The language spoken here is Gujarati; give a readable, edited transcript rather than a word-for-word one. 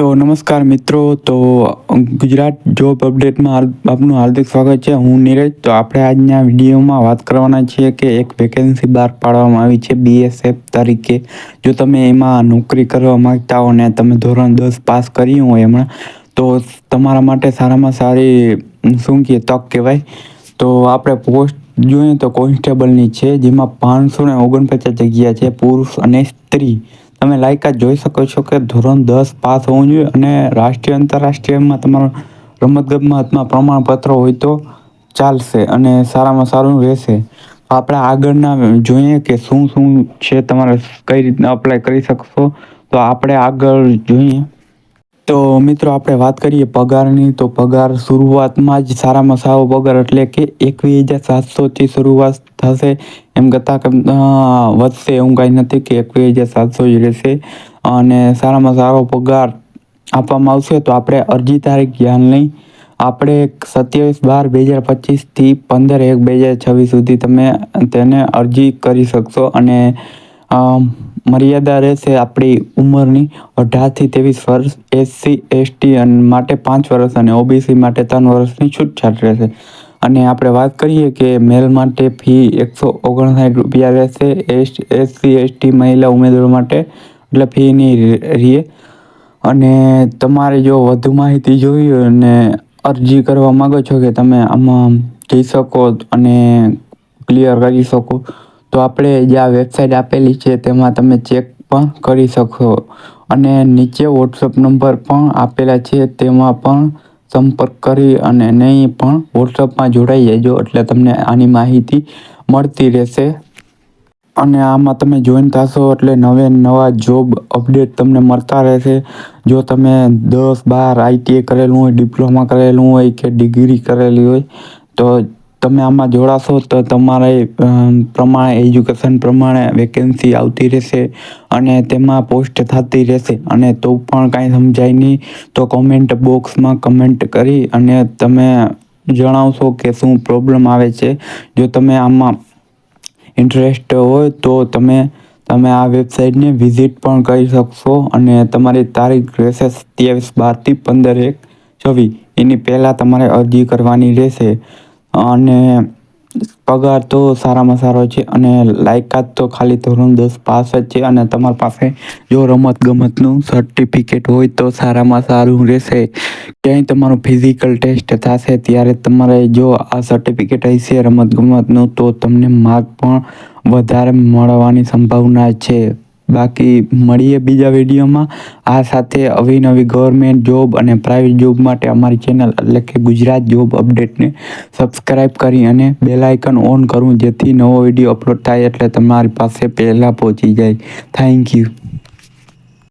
તો નમસ્કાર મિત્રો. તો ગુજરાત જોબ અપડેટમાં આપનું હાર્દિક સ્વાગત છે. હું નીરજ. તો આપણે આજના વિડીયોમાં વાત કરવાના છીએ કે એક વેકેન્સી બહાર પાડવામાં આવી છે BSF તરીકે. જો તમે એમાં નોકરી કરવા માગતા હો ને તમે ધોરણ 10 પાસ કર્યું હોય એમાં, તો તમારા માટે સારામાં સારી તક કહેવાય. તો આપણે પોસ્ટ જોઈએ તો કોન્સ્ટેબલની છે, જેમાં 549 જગ્યા છે, પુરુષ અને સ્ત્રી. તમે લાયકાત જોઈ શકો છો કે ધોરણ 10 પાસ હોવું જોઈએ અને રાષ્ટ્રીય આંતરરાષ્ટ્રીયમાં તમારો રમતગમતમાં પ્રમાણપત્ર હોય તો ચાલશે અને સારામાં સારું રહેશે. આપણે આગળના જોઈએ કે શું છે, તમારે કઈ રીતના અપ્લાય કરી શકશો. તો આપણે આગળ જોઈએ તો મિત્રો આપણે વાત કરીએ પગારની. તો પગાર શરૂઆતમાં જ સારામાં સારો પગાર એટલે કે 21,700થી શરૂઆત થશે. એમ કરતાં વધશે એવું કાંઈ નથી કે 21,700 જ રહેશે અને સારામાં સારો પગાર આપવામાં આવશે. તો આપણે અરજી તારીખ ધ્યાન લઈ આપણે 27/12/2025થી 15/1/2026 સુધી તમે તેને અરજી કરી શકશો અને મર્યાદા રહેશે આપણી ઉંમરની 18થી 23 વર્ષ, SC/ST માટે 5 વર્ષ અને OBC માટે 3 વર્ષની છૂટછાટ રહેશે. અને આપણે વાત કરીએ કે મેલ માટે ફી ₹159 રહેશે. SC/ST મહિલા ઉમેદવારો માટે એટલે ફી નહીં રહે. અને તમારે જો વધુ માહિતી જોઈ હોય અને અરજી કરવા માગો છો કે તમે આમાં જઈ શકો અને ક્લિયર કરી શકો, તો આપણે જે આ વેબસાઇટ આપેલી છે તેમાં તમે ચેક પણ કરી શકો અને નીચે વોટ્સઅપ નંબર પણ આપેલા છે, તેમાં પણ સંપર્ક કરી અને નહીં પણ વોટ્સઅપમાં જોડાઈ જજો એટલે તમને આની માહિતી મળતી રહેશે. અને આમાં તમે જોઈન થશો એટલે નવા જોબ અપડેટ તમને મળતા રહેશે. જો તમે 10-12 ITI કરેલું હોય, ડિપ્લોમા કરેલું હોય કે ડિગ્રી કરેલી હોય, તો તમે આમાં જોડાશો તો તમારે પ્રમાણે એજ્યુકેશન પ્રમાણે વેકેન્સી આવતી રહેશે અને તેમાં પોસ્ટ થતી રહેશે. અને તો પણ કાંઈ સમજાય નહીં તો કોમેન્ટ બોક્સમાં કમેન્ટ કરી અને તમે જણાવશો કે શું પ્રોબ્લેમ આવે છે. જો તમે આમાં ઇન્ટરેસ્ટ હોય તો તમે આ વેબસાઇટને વિઝિટ પણ કરી શકશો અને તમારી તારીખ રહેશે 27/12થી 15/1/26. એની પહેલાં તમારે અરજી કરવાની રહેશે. અને પગાર તો સારામાં સારો છે અને લાયકાત તો ખાલી ધોરણ 10 પાસ જ છે. અને તમારી પાસે જો રમતગમતનું સર્ટિફિકેટ હોય તો સારામાં સારું રહેશે. ક્યાંય તમારું ફિઝિકલ ટેસ્ટ થશે ત્યારે તમારે જો આ સર્ટિફિકેટ હશે રમતગમતનું, તો તમને માર્ક પણ વધારે મળવાની સંભાવના છે. બાકી મળીએ બીજા વિડીયોમાં. આ સાથે અવિનવી ગવર્મેન્ટ જોબ અને પ્રાઇવેટ જોબ માટે અમારી ચેનલ એટલે કે ગુજરાત જોબ અપડેટને સબસ્ક્રાઈબ કરી અને બેલ આઇકન ઓન કરવું, જેથી નવો વિડીયો અપલોડ થાય એટલે તમારી પાસે પહેલાં પહોંચી જાય. Thank you.